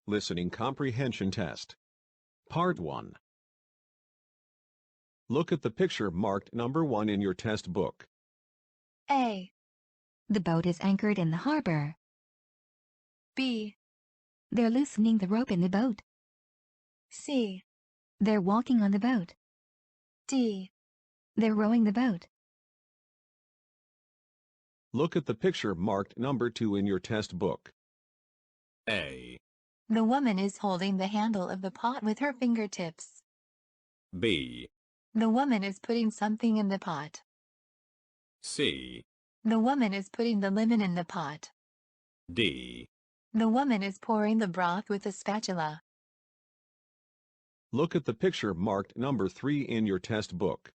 Listening Comprehension Test. Part 1. Look at the picture marked number 1 in your test book. A. The boat is anchored in the harbor. B. They're loosening the rope in the boat. C. They're walking on the boat. D. They're rowing the boat. Look at the picture marked number 2 in your test book. A. The woman is holding the handle of the pot with her fingertips. B. The woman is putting something in the pot. C. The woman is putting the lemon in the pot. D. The woman is pouring the broth with a spatula. Look at the picture marked number 3 in your test book.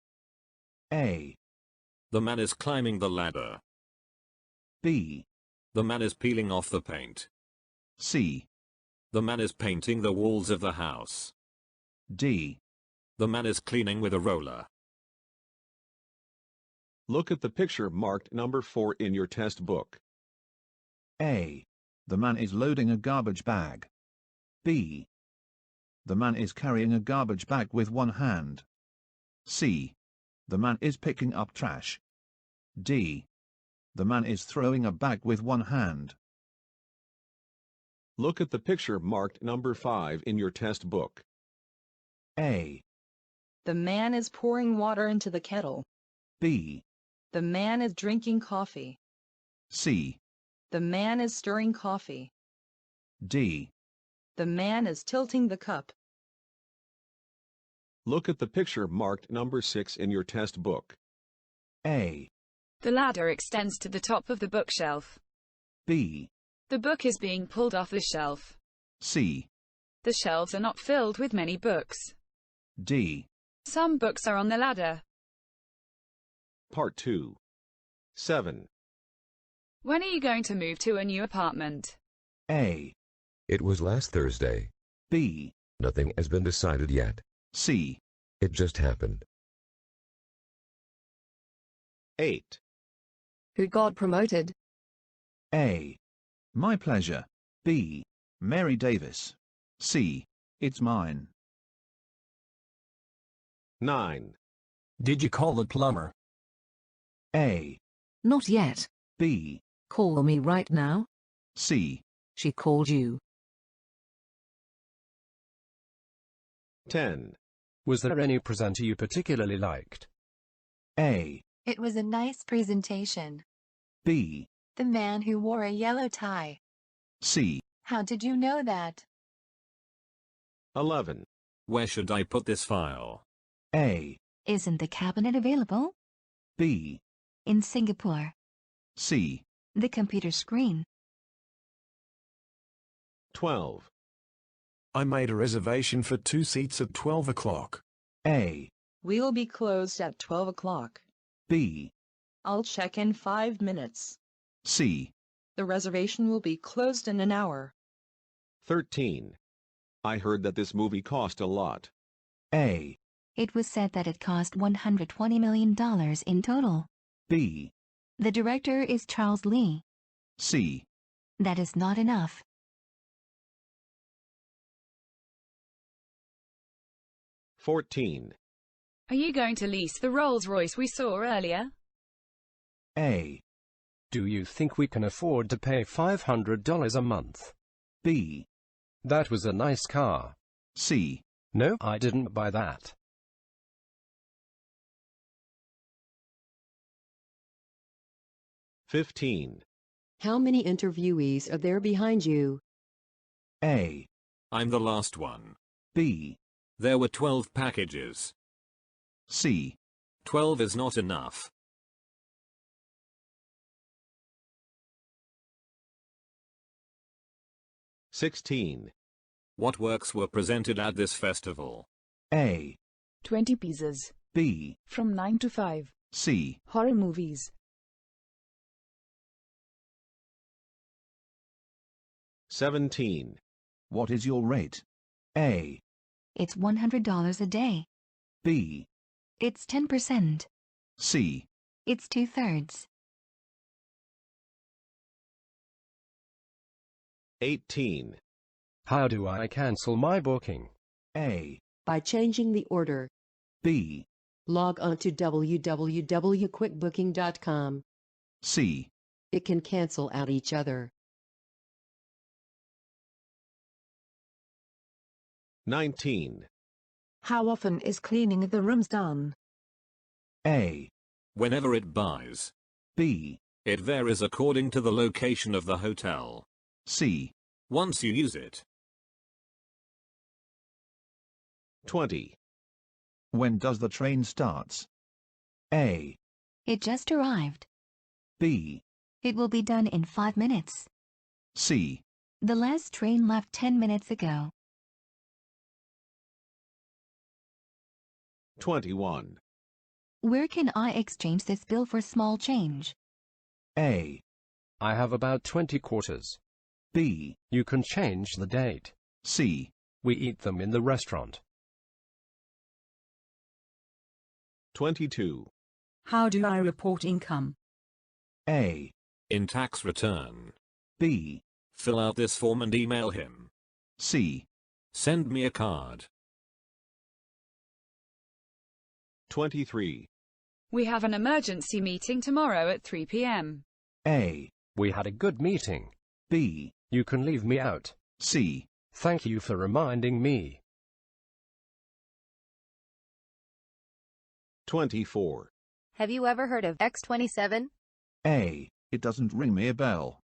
A. The man is climbing the ladder. B. The man is peeling off the paint. C. The man is painting the walls of the house. D. The man is cleaning with a roller. Look at the picture marked number 4 in your test book. A. The man is loading a garbage bag. B. The man is carrying a garbage bag with one hand. C. The man is picking up trash. D. The man is throwing a bag with one hand. Look at the picture marked number 5 in your test book. A. The man is pouring water into the kettle. B. The man is drinking coffee. C. The man is stirring coffee. D. The man is tilting the cup. Look at the picture marked number 6 in your test book. A. The ladder extends to the top of the bookshelf. B. The book is being pulled off the shelf. C. The shelves are not filled with many books. D. Some books are on the ladder. Part 2. 7. When are you going to move to a new apartment? A. It was last Thursday. B. Nothing has been decided yet. C. It just happened. 8. Who got promoted? A. My pleasure. B. Mary Davis. C. It's mine. 9. Did you call the plumber? A. Not yet. B. Call me right now. C. She called you. 10. Was there any presenter you particularly liked? A. It was a nice presentation. B. The man who wore a yellow tie. C. How did you know that? 11. Where should I put this file? A. Isn't the cabinet available? B. In Singapore. C. The computer screen. 12. I made a reservation for 2 seats at 12 o'clock. A. We'll be closed at 12 o'clock. B. I'll check in 5 minutes. C. The reservation will be closed in an hour. 13. I heard that this movie cost a lot. A. It was said that it cost $120 million in total. B. The director is Charles Lee. C. That is not enough. 14. Are you going to lease the Rolls-Royce we saw earlier? A. Do you think we can afford to pay $500 a month? B. That was a nice car. C. No, I didn't buy that. 15. How many interviewees are there behind you? A. I'm the last one. B. There were 12 packages. C. 12 is not enough. 16. What works were presented at this festival? A. 20 pieces. B. From 9 to 5. C. Horror movies. 17. What is your rate? A. It's $100 a day. B. It's 10%. C. It's 2/3. 18. How do I cancel my booking? A. By changing the order. B. Log on to www.quickbooking.com. C. It can cancel out each other. 19. How often is cleaning of the rooms done? A. Whenever it buys. B. It varies according to the location of the hotel. C. Once you use it. 20. When does the train starts? A. It just arrived. B. It will be done in 5 minutes. C. The last train left 10 minutes ago. 21. Where can I exchange this bill for small change? A. I have about 20 quarters. B. You can change the date. C. We eat them in the restaurant. 22. How do I report income? A. In tax return. B. Fill out this form and email him. C. Send me a card. 23. We have an emergency meeting tomorrow at 3 p.m. A. We had a good meeting. B. You can leave me out. C. Thank you for reminding me. 24. Have you ever heard of X27? A. It doesn't ring me a bell.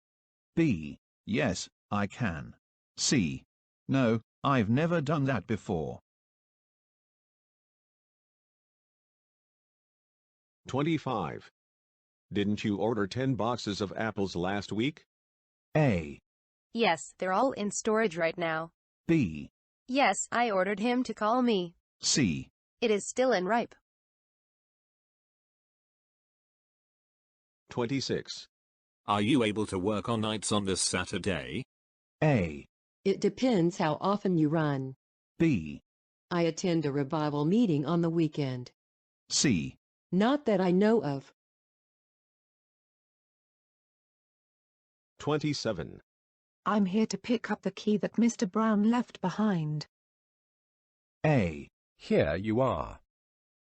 B. Yes, I can. C. No, I've never done that before. 25. Didn't you order 10 boxes of apples last week? A. Yes, they're all in storage right now. B. Yes, I ordered him to call me. C. It is still unripe. 26. Are you able to work on nights on this Saturday? A. It depends how often you run. B. I attend a revival meeting on the weekend. C. Not that I know of. 27. I'm here to pick up the key that Mr. Brown left behind. A. Here you are.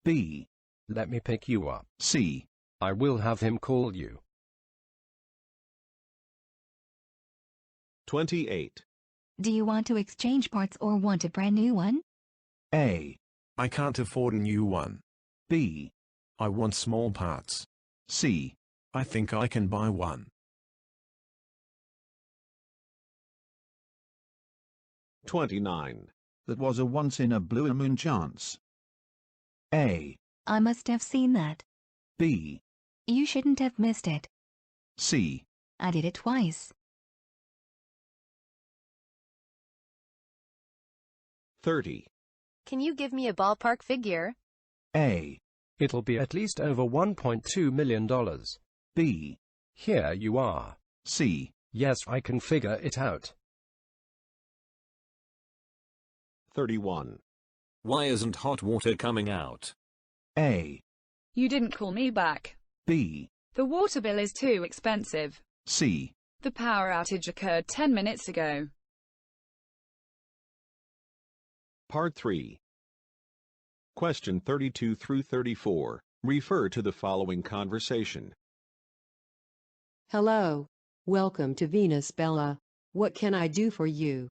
B. Let me pick you up. C. I will have him call you. 28. Do you want to exchange parts or want a brand new one? A. I can't afford a new one. B. I want small parts. C. I think I can buy one. 29. That was a once-in-a-blue-moon chance. A. I must have seen that. B. You shouldn't have missed it. C. I did it twice. 30. Can you give me a ballpark figure? A. It'll be at least over $1.2 million. B. Here you are. C. Yes, I can figure it out. 31. Why isn't hot water coming out? A. You didn't call me back. B. The water bill is too expensive. C. The power outage occurred 10 minutes ago. Part 3. Question 32 through 34. Refer to the following conversation. Hello. Welcome to Venus, Bella. What can I do for you?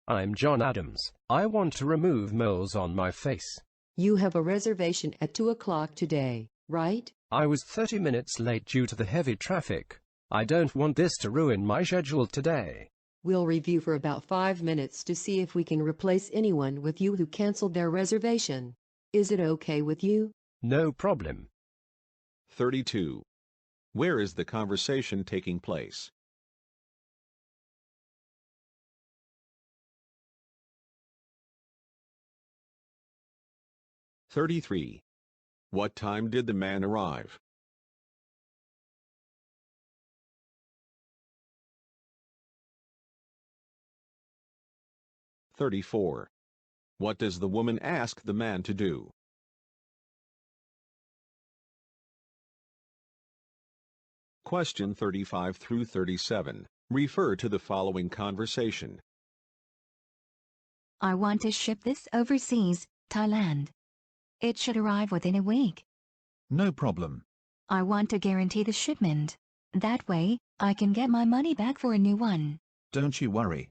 I'm John Adams. I want to remove moles on my face. You have a reservation at 2 o'clock today, right? I was 30 minutes late due to the heavy traffic. I don't want this to ruin my schedule today. We'll review for about 5 minutes to see if we can replace anyone with you who canceled their reservation. Is it okay with you? No problem. 32. Where is the conversation taking place? (33) What time did the man arrive? (34) What does the woman ask the man to do? Question 35 through 37. Refer to the following conversation. I want to ship this overseas, Thailand. It should arrive within a week. No problem. I want to guarantee the shipment. That way, I can get my money back for a new one. Don't you worry.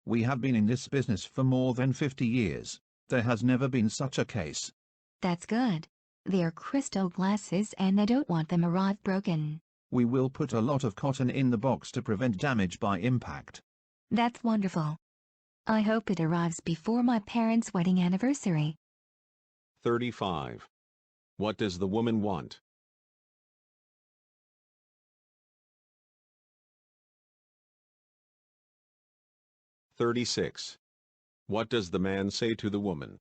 We have been in this business for more than 50 years. There has never been such a case. That's good. They are crystal glasses and I don't want them arrive broken. We will put a lot of cotton in the box to prevent damage by impact. That's wonderful. I hope it arrives before my parents' wedding anniversary. 35. What does the woman want? (36) What does the man say to the woman?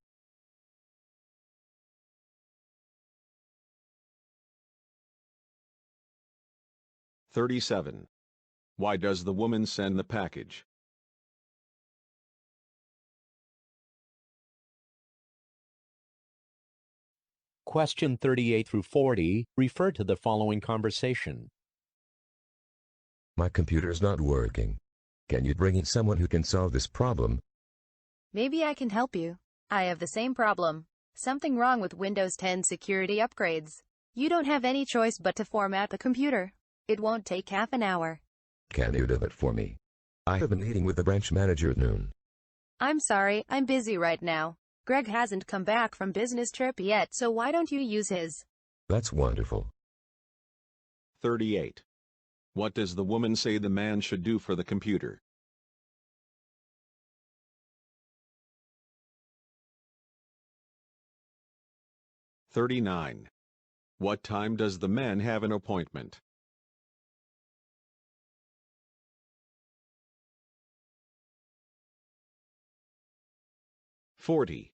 (37) Why does the woman send the package? Question 38 through 40 refer to the following conversation. My computer is not working. Can you bring in someone who can solve this problem? Maybe I can help you. I have the same problem. Something wrong with Windows 10 security upgrades. You don't have any choice but to format the computer. It won't take half an hour. Can you do it for me? I have a meeting with the branch manager at noon. I'm sorry, I'm busy right now. Greg hasn't come back from business trip yet, so why don't you use his? That's wonderful. 38. What does the woman say the man should do for the computer? (39) What time does the man have an appointment? (40)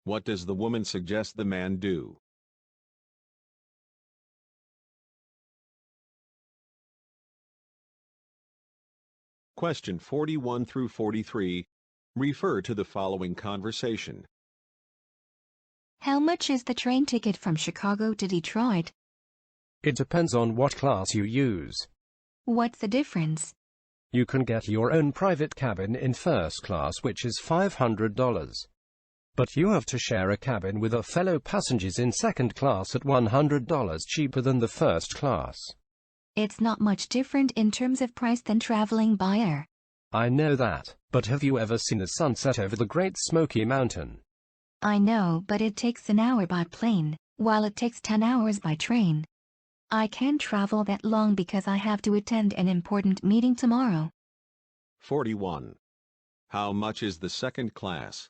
What does the woman suggest the man do? Question 41 through 43 refer to the following conversation. How much is the train ticket from Chicago to Detroit? It depends on what class you use. What's the difference? You can get your own private cabin in first class, which is $500. But you have to share a cabin with a fellow passengers in second class at $100 cheaper than the first class. It's not much different in terms of price than traveling by air. I know that, but have you ever seen the sunset over the Great Smoky Mountain? I know, but it takes an hour by plane, while it takes 10 hours by train. I can't travel that long because I have to attend an important meeting tomorrow. 41. How much is the second class?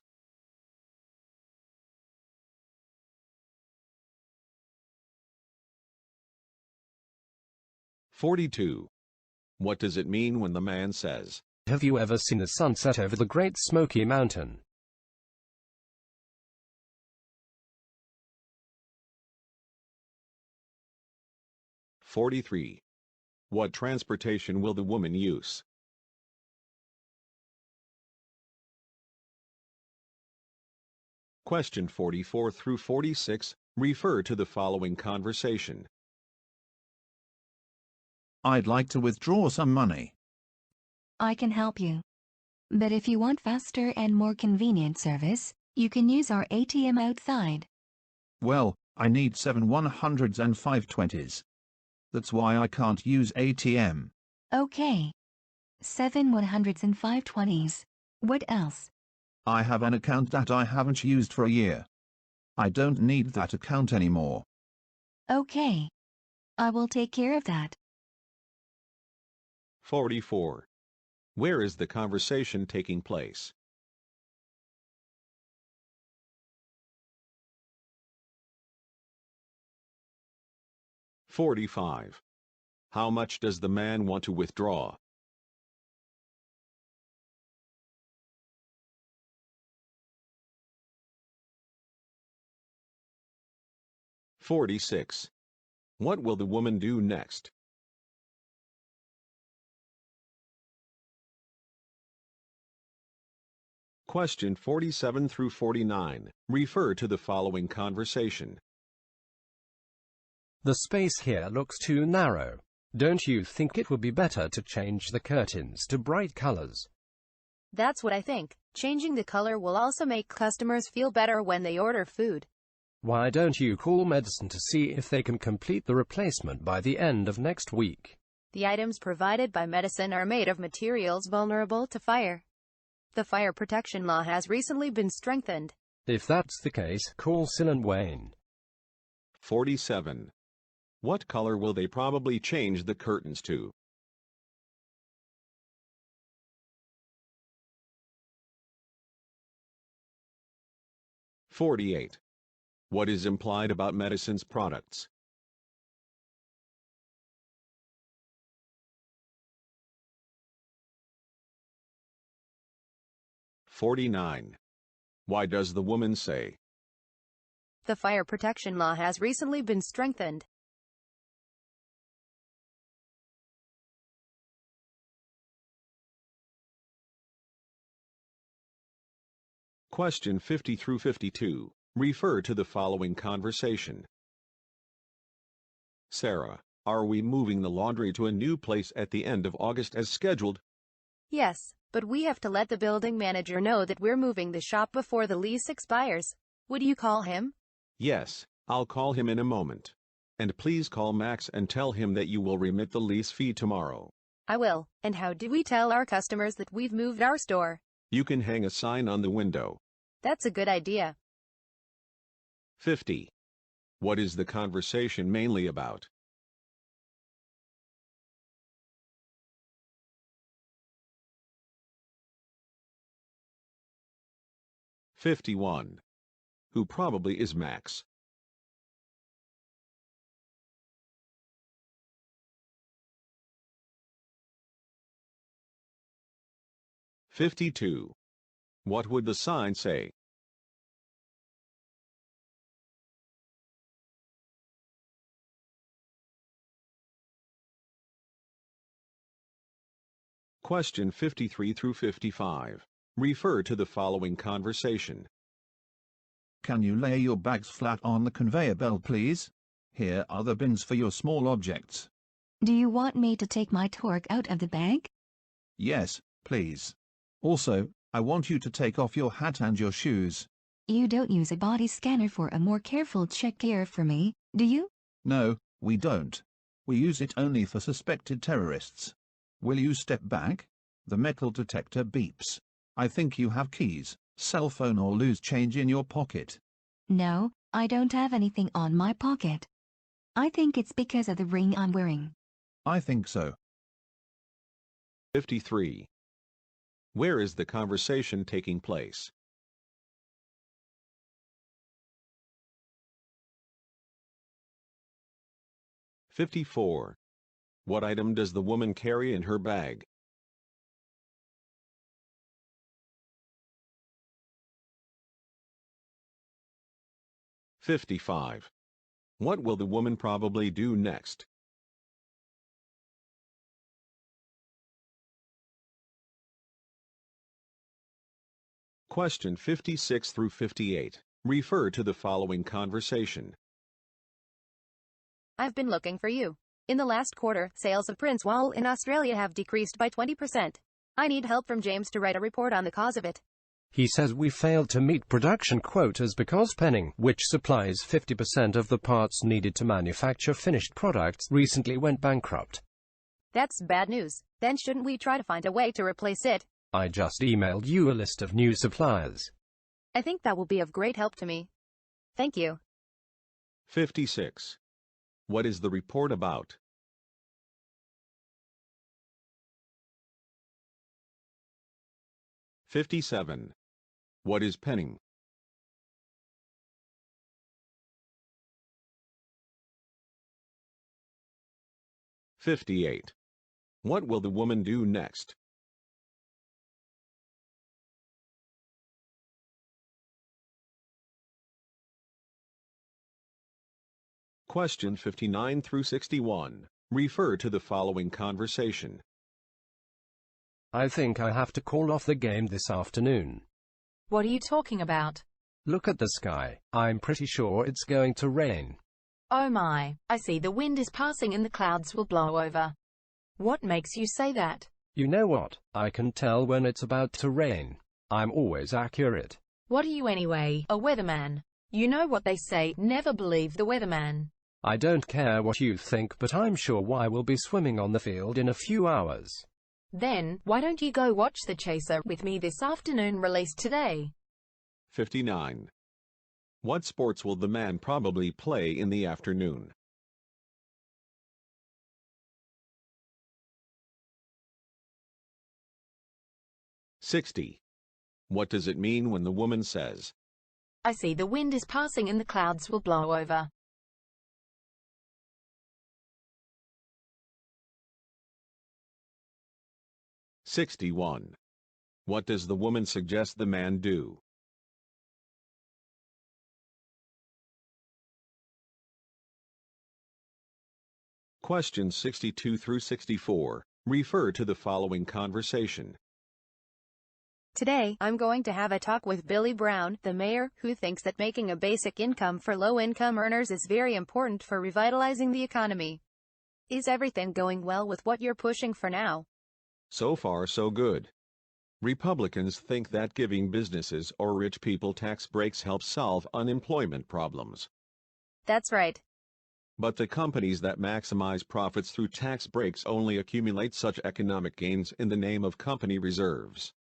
(42) What does it mean when the man says, Have you ever seen the sunset over the Great Smoky Mountain? 43. What transportation will the woman use? Question 44 through 46 refer to the following conversation. I'd like to withdraw some money. I can help you. But if you want faster and more convenient service, you can use our ATM outside. Well, I need 7 100s and 5 20s. That's why I can't use ATM. Okay. 7 100s and 5 20s. What else? I have an account that I haven't used for a year. I don't need that account anymore. Okay. I will take care of that. 44. Where is the conversation taking place? (45) How much does the man want to withdraw? (46) What will the woman do next? Question 47 through 49 refer to the following conversation. The space here looks too narrow. Don't you think it would be better to change the curtains to bright colors? That's what I think. Changing the color will also make customers feel better when they order food. Why don't you call medicine to see if they can complete the replacement by the end of next week? The items provided by medicine are made of materials vulnerable to fire. The fire protection law has recently been strengthened. If that's the case, call Sil and Wayne. 47. What color will they probably change the curtains to? (48) What is implied about medicine's products? (49) Why does the woman say, The fire protection law has recently been strengthened? Question 50 through 52. Refer to the following conversation. Sarah, are we moving the laundry to a new place at the end of August as scheduled? Yes, but we have to let the building manager know that we're moving the shop before the lease expires. Would you call him? Yes, I'll call him in a moment. And please call Max and tell him that you will remit the lease fee tomorrow. I will. And how do we tell our customers that we've moved our store? You can hang a sign on the window. That's a good idea. 50. What is the conversation mainly about? (51) Who probably is Max? (52) What would the sign say? Question 53 through 55. Refer to the following conversation. Can you lay your bags flat on the conveyor belt, please? Here are the bins for your small objects. Do you want me to take my Toeic out of the bag? Yes, please. Also, I want you to take off your hat and your shoes. You don't use a body scanner for a more careful check here for me, do you? No, we don't. We use it only for suspected terrorists. Will you step back? The metal detector beeps. I think you have keys, cell phone or loose change in your pocket. No, I don't have anything on my pocket. I think it's because of the ring I'm wearing. I think so. 53. Where is the conversation taking place? (54) What item does the woman carry in her bag? (55) What will the woman probably do next? Question 56 through 58. Refer to the following conversation. I've been looking for you. In the last quarter, sales of Prince wool in Australia have decreased by 20%. I need help from James to write a report on the cause of it. He says we failed to meet production quotas because Penning, which supplies 50% of the parts needed to manufacture finished products, recently went bankrupt. That's bad news. Then shouldn't we try to find a way to replace it? I just emailed you a list of new suppliers. I think that will be of great help to me. Thank you. 56. What is the report about? (57) What is Penning? (58) What will the woman do next? Question 59 through 61. Refer to the following conversation. I think I have to call off the game this afternoon. What are you talking about? Look at the sky. I'm pretty sure it's going to rain. Oh my, I see the wind is passing and the clouds will blow over. What makes you say that? You know what? I can tell when it's about to rain. I'm always accurate. What are you anyway? A weatherman. You know what they say, never believe the weatherman. I don't care what you think, but I'm sure I will be swimming on the field in a few hours. Then, why don't you go watch The Chaser with me this afternoon, released today? 59. What sports will the man probably play in the afternoon? "60. What does it mean when the woman says, I see the wind is passing and the clouds will blow over? 61. What does the woman suggest the man do? Questions 62 through 64. Refer to the following conversation. Today, I'm going to have a talk with Billy Brown, the mayor, who thinks that making a basic income for low-income earners is very important for revitalizing the economy. Is everything going well with what you're pushing for now? So far, so good. Republicans think that giving businesses or rich people tax breaks helps solve unemployment problems. That's right. But the companies that maximize profits through tax breaks only accumulate such economic gains in the name of company reserves.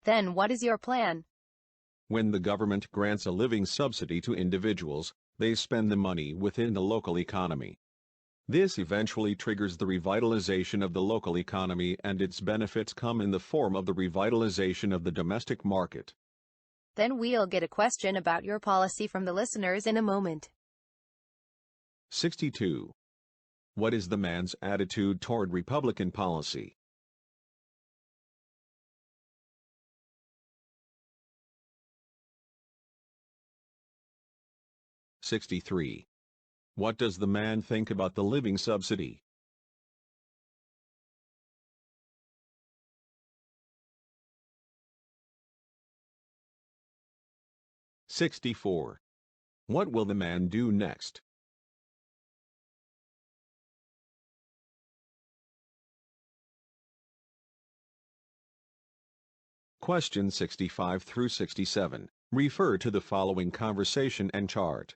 Then what is your plan? When the government grants a living subsidy to individuals, they spend the money within the local economy. This eventually triggers the revitalization of the local economy, and its benefits come in the form of the revitalization of the domestic market. Then we'll get a question about your policy from the listeners in a moment. 62. What is the man's attitude toward Republican policy? "63. What does the man think about the living subsidy? "64. What will the man do next? Questions 65 through 67. Refer to the following conversation and chart.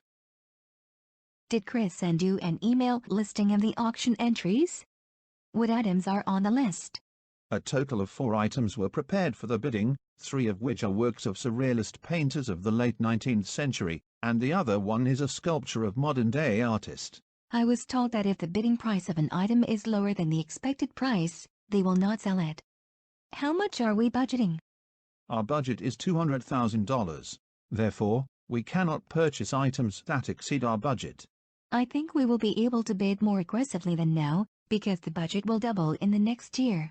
Did Chris send you an email listing of the auction entries? What items are on the list? A total of 4 items were prepared for the bidding, 3 of which are works of surrealist painters of the late 19th century, and the other one is a sculpture of modern-day artist. I was told that if the bidding price of an item is lower than the expected price, they will not sell it. How much are we budgeting? Our budget is $200,000. Therefore, we cannot purchase items that exceed our budget. I think we will be able to bid more aggressively than now, because the budget will double in the next year.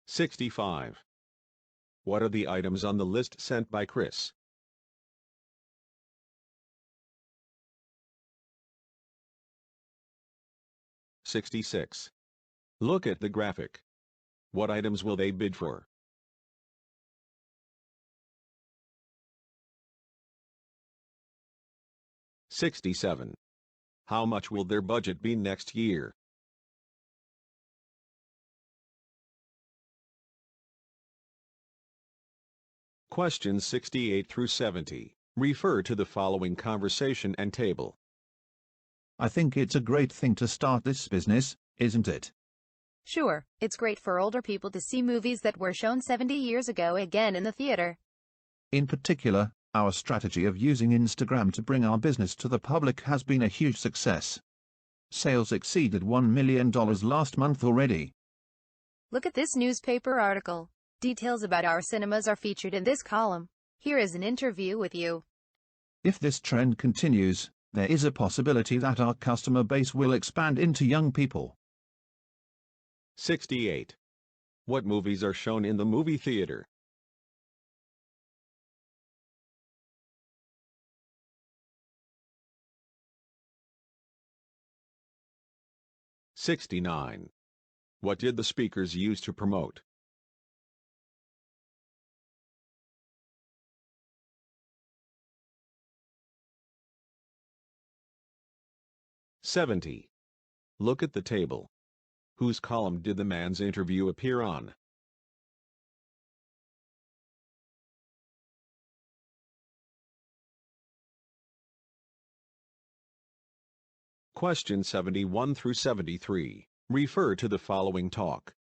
65. What are the items on the list sent by Chris? "66. Look at the graphic. What items will they bid for? "67. How much will their budget be next year? Questions 68 through 70. Refer to the following conversation and table. I think it's a great thing to start this business, isn't it? Sure, it's great for older people to see movies that were shown 70 years ago again in the theater. In particular, our strategy of using Instagram to bring our business to the public has been a huge success. Sales exceeded $1 million last month already. Look at this newspaper article. Details about our cinemas are featured in this column. Here is an interview with you. If this trend continues, there is a possibility that our customer base will expand into young people. 68. What movies are shown in the movie theater? "69. What did the speakers use to promote? "70. Look at the table. Whose column did the man's interview appear on? Question 71 through 73. Refer to the following talk.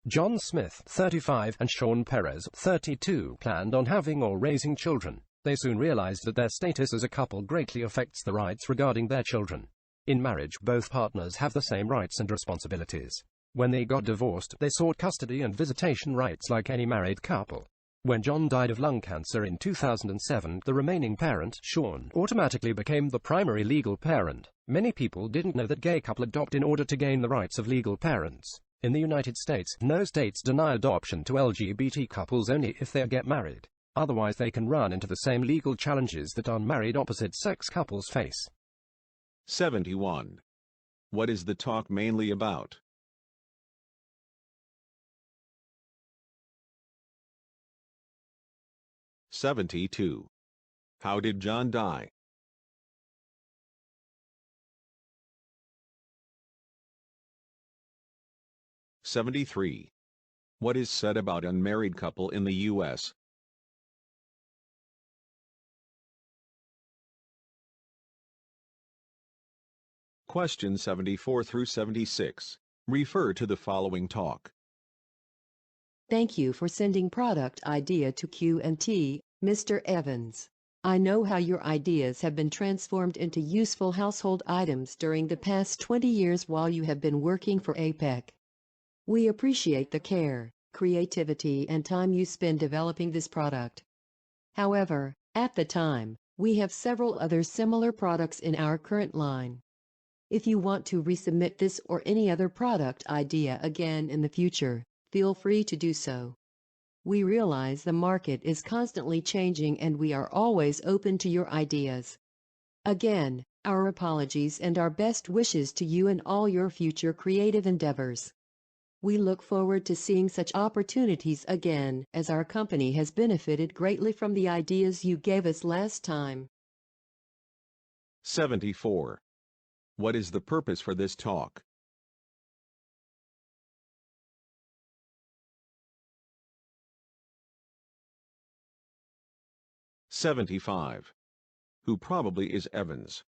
John Smith, 35, and Sean Perez, 32, planned on having or raising children. They soon realized that their status as a couple greatly affects the rights regarding their children. In marriage, both partners have the same rights and responsibilities. When they got divorced, they sought custody and visitation rights like any married couple. When John died of lung cancer in 2007, the remaining parent, Sean, automatically became the primary legal parent. Many people didn't know that gay couples adopt in order to gain the rights of legal parents. In the United States, no states deny adoption to LGBT couples only if they get married. Otherwise, they can run into the same legal challenges that unmarried opposite-sex couples face. 71. What is the talk mainly about? (72) How did John die? (73) What is said about unmarried couple in the U.S.? Question 74 through 76. Refer to the following talk. Thank you for sending product idea to Q&T, Mr. Evans. I know how your ideas have been transformed into useful household items during the past 20 years while you have been working for APEC. We appreciate the care, creativity, and time you spend developing this product. However, at the time, we have several other similar products in our current line. If you want to resubmit this or any other product idea again in the future, feel free to do so. We realize the market is constantly changing and we are always open to your ideas. Again, our apologies and our best wishes to you and all your future creative endeavors. We look forward to seeing such opportunities again, as our company has benefited greatly from the ideas you gave us last time. 74. What is the purpose for this talk? (75) Who probably is Evans?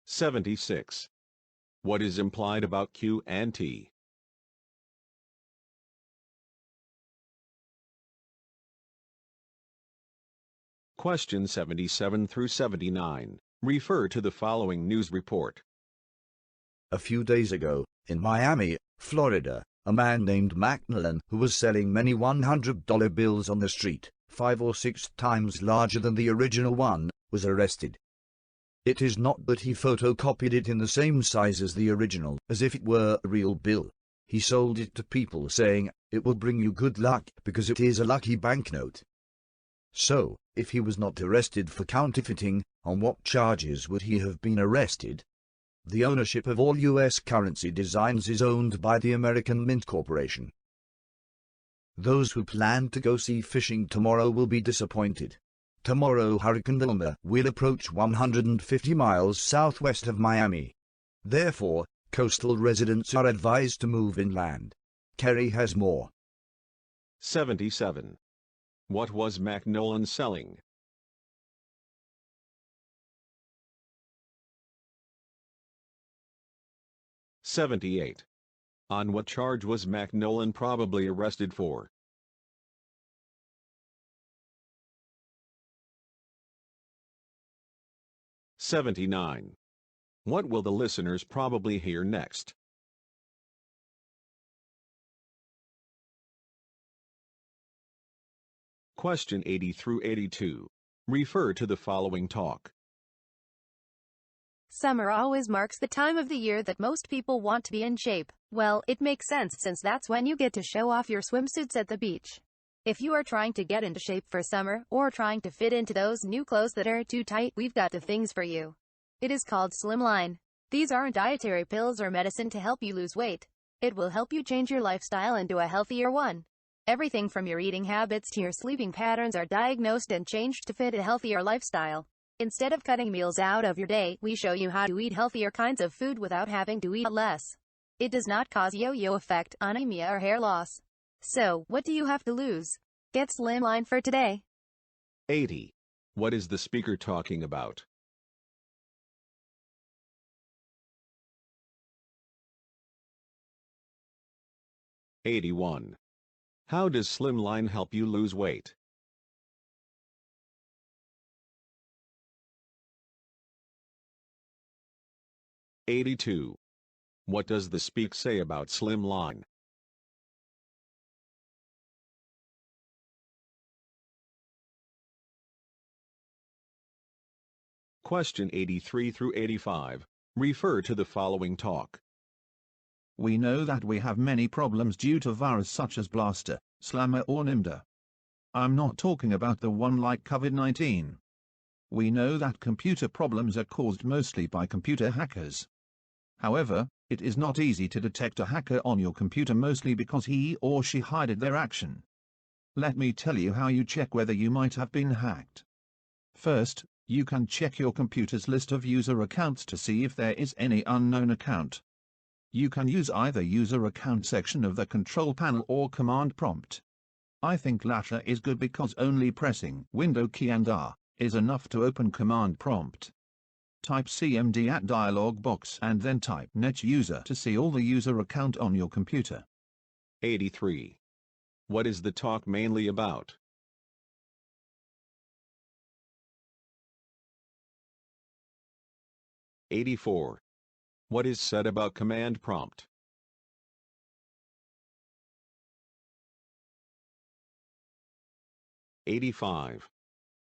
(76) What is implied about Q&T? Question 77 through 79. Refer to the following news report. A few days ago, in Miami, Florida, a man named Macmillan, who was selling many $100 bills on the street, 5 or 6 times larger than the original one, was arrested. It is not that he photocopied it in the same size as the original, as if it were a real bill. He sold it to people saying, "It will bring you good luck because it is a lucky banknote." So, if he was not arrested for counterfeiting, on what charges would he have been arrested? The ownership of all U.S. currency designs is owned by the American Mint Corporation. Those who plan to go sea fishing tomorrow will be disappointed. Tomorrow Hurricane Wilma will approach 150 miles southwest of Miami. Therefore, coastal residents are advised to move inland. Kerry has more. 77. What was Macmillan selling? (78) On what charge was Macmillan probably arrested for? (79) What will the listeners probably hear next? Question 80 through 82. Refer to the following talk. Summer always marks the time of the year that most people want to be in shape. Well, it makes sense since that's when you get to show off your swimsuits at the beach. If you are trying to get into shape for summer, or trying to fit into those new clothes that are too tight, we've got the things for you. It is called Slimline. These aren't dietary pills or medicine to help you lose weight. It will help you change your lifestyle into a healthier one. Everything from your eating habits to your sleeping patterns are diagnosed and changed to fit a healthier lifestyle. Instead of cutting meals out of your day, we show you how to eat healthier kinds of food without having to eat less. It does not cause yo-yo effect, anemia or hair loss. So, what do you have to lose? Get Slimline for today. 80. What is the speaker talking about? '81. How does Slimline help you lose weight? '82. What does the speak say about Slimline? Question 83 through 85. Refer to the following talk. We know that we have many problems due to virus such as Blaster, Slammer or Nimda. I'm not talking about the one like COVID-19. We know that computer problems are caused mostly by computer hackers. However, it is not easy to detect a hacker on your computer mostly because he or she hid their action. Let me tell you how you check whether you might have been hacked. First, you can check your computer's list of user accounts to see if there is any unknown account. You can use either user account section of the control panel or command prompt. I think latter is good because only pressing Window key and R is enough to open command prompt. Type CMD at dialog box and then type net user to see all the user account on your computer. 83. What is the talk mainly about? '84. What is said about command prompt? '85.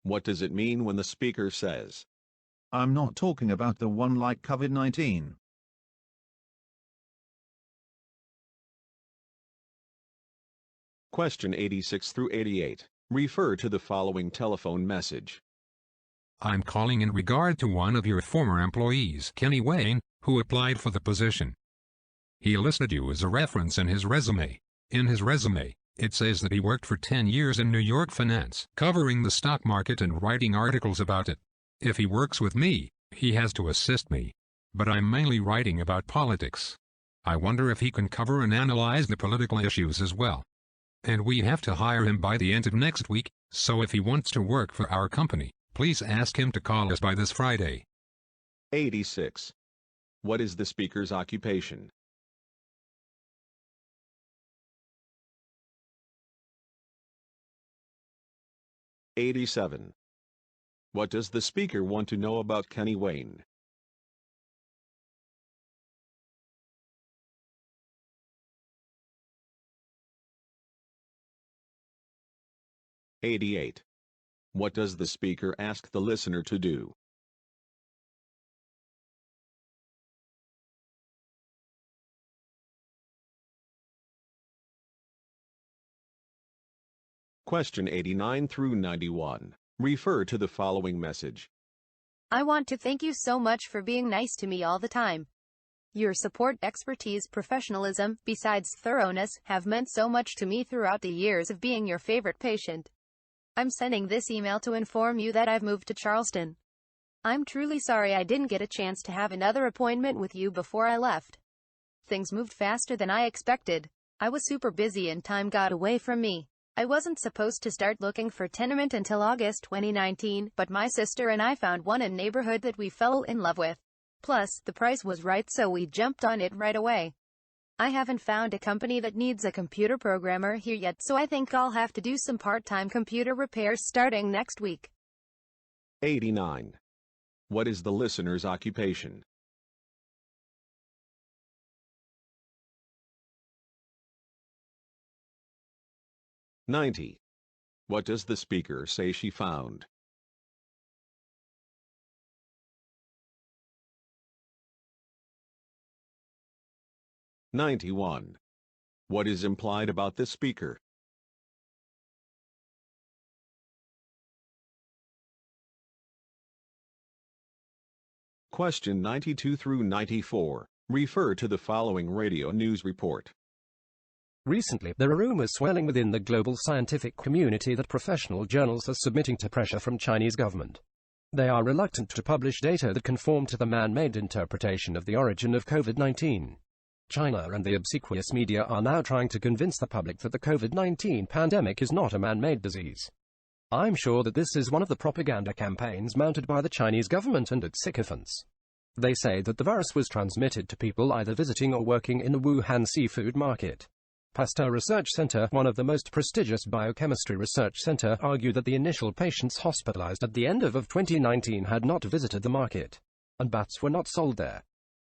What does it mean when the speaker says, I'm not talking about the one like COVID-19. Question 86 through 88. Refer to the following telephone message. I'm calling in regard to one of your former employees, Kenny Wayne, who applied for the position. He listed you as a reference in his resume. In his resume, it says that he worked for 10 years in New York finance, covering the stock market and writing articles about it. If he works with me, he has to assist me. But I'm mainly writing about politics. I wonder if he can cover and analyze the political issues as well. And we have to hire him by the end of next week, so if he wants to work for our company, please ask him to call us by this Friday. 86. What is the speaker's occupation? '87. What does the speaker want to know about Kenny Wayne? '88. What does the speaker ask the listener to do? Question 89 through 91. Refer to the following message. I want to thank you so much for being nice to me all the time. Your support, expertise, professionalism, besides thoroughness, have meant so much to me throughout the years of being your favorite patient. I'm sending this email to inform you that I've moved to Charleston. I'm truly sorry I didn't get a chance to have another appointment with you before I left. Things moved faster than I expected. I was super busy and time got away from me. I wasn't supposed to start looking for tenement until August 2019, but my sister and I found one in neighborhood that we fell in love with. Plus, the price was right, so we jumped on it right away. I haven't found a company that needs a computer programmer here yet, so I think I'll have to do some part-time computer repairs starting next week. 89. What is the listener's occupation? '90. What does the speaker say she found? '91. What is implied about the speaker? Question 92 through 94. Refer to the following radio news report. Recently, there are rumors swirling within the global scientific community that professional journals are submitting to pressure from Chinese government. They are reluctant to publish data that conform to the man-made interpretation of the origin of COVID-19. China and the obsequious media are now trying to convince the public that the COVID-19 pandemic is not a man-made disease. I'm sure that this is one of the propaganda campaigns mounted by the Chinese government and its sycophants. They say that the virus was transmitted to people either visiting or working in the Wuhan seafood market. Pasteur Research Center, one of the most prestigious biochemistry research center, argued that the initial patients hospitalized at the end of 2019 had not visited the market, and bats were not sold there.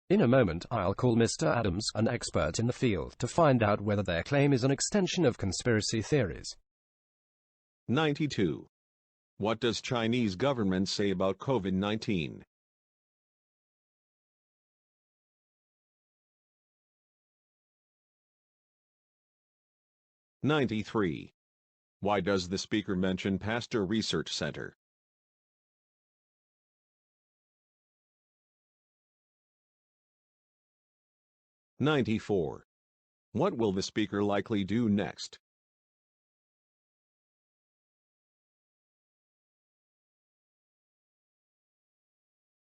In a moment, I'll call Mr. Adams, an expert in the field, to find out whether their claim is an extension of conspiracy theories. 92. What does Chinese government say about COVID-19? (93) Why does the speaker mention Pasteur Research Center? (94) What will the speaker likely do next?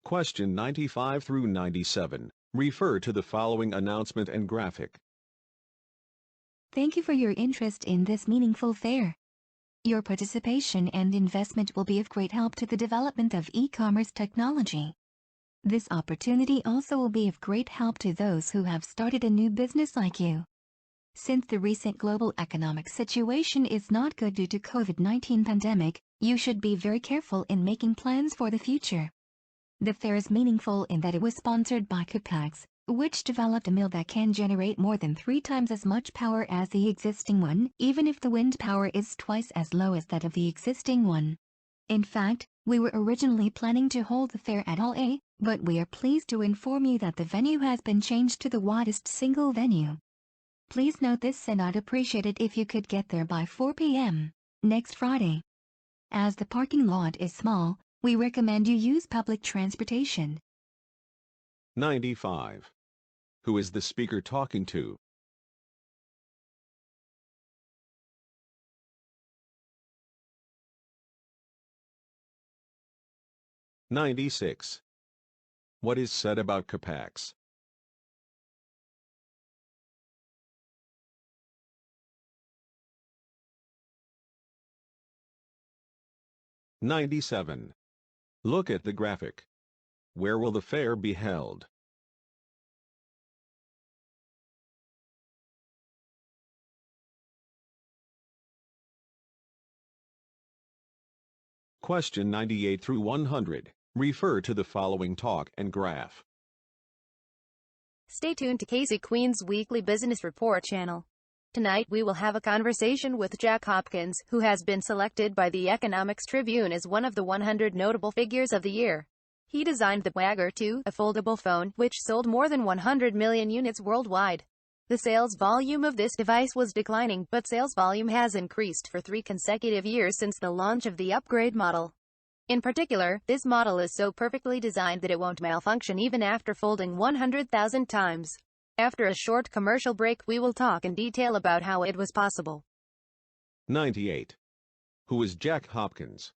Question 95 through 97. Refer to the following announcement and graphic. Thank you for your interest in this meaningful fair. Your participation and investment will be of great help to the development of e-commerce technology. This opportunity also will be of great help to those who have started a new business like you. Since the recent global economic situation is not good due to COVID-19 pandemic, you should be very careful in making plans for the future. The fair is meaningful in that it was sponsored by Toeic, which developed a mill that can generate more than 3 times as much power as the existing one, even if the wind power is twice as low as that of the existing one. In fact, we were originally planning to hold the fair at Hall A, but we are pleased to inform you that the venue has been changed to the widest single venue. Please note this, and I'd appreciate it if you could get there by 4 p.m. next Friday. As the parking lot is small, we recommend you use public transportation. 95. Who is the speaker talking to? (96) What is said about Capax? (97) Look at the graphic. Where will the fair be held? Question 98 through 100. Refer to the following talk and graph. Stay tuned to Casey Queen's Weekly Business Report channel. Tonight we will have a conversation with Jack Hopkins, who has been selected by the Economics Tribune as one of the 100 notable figures of the year. He designed the Wagger 2, a foldable phone, which sold more than 100 million units worldwide. The sales volume of this device was declining, but sales volume has increased for 3 consecutive years since the launch of the upgrade model. In particular, this model is so perfectly designed that it won't malfunction even after folding 100,000 times. After a short commercial break, we will talk in detail about how it was possible. 98. Who is Jack Hopkins?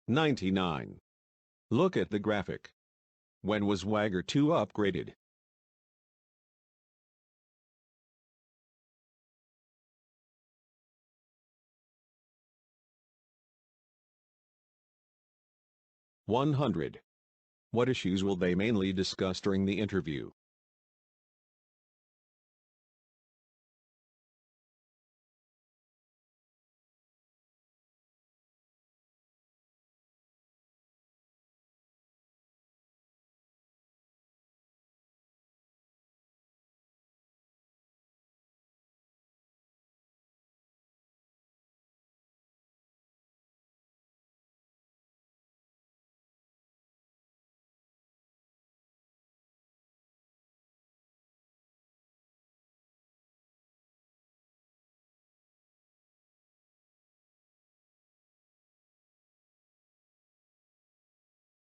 (99) Look at the graphic. When was Wagger 2 upgraded? (100) What issues will they mainly discuss during the interview?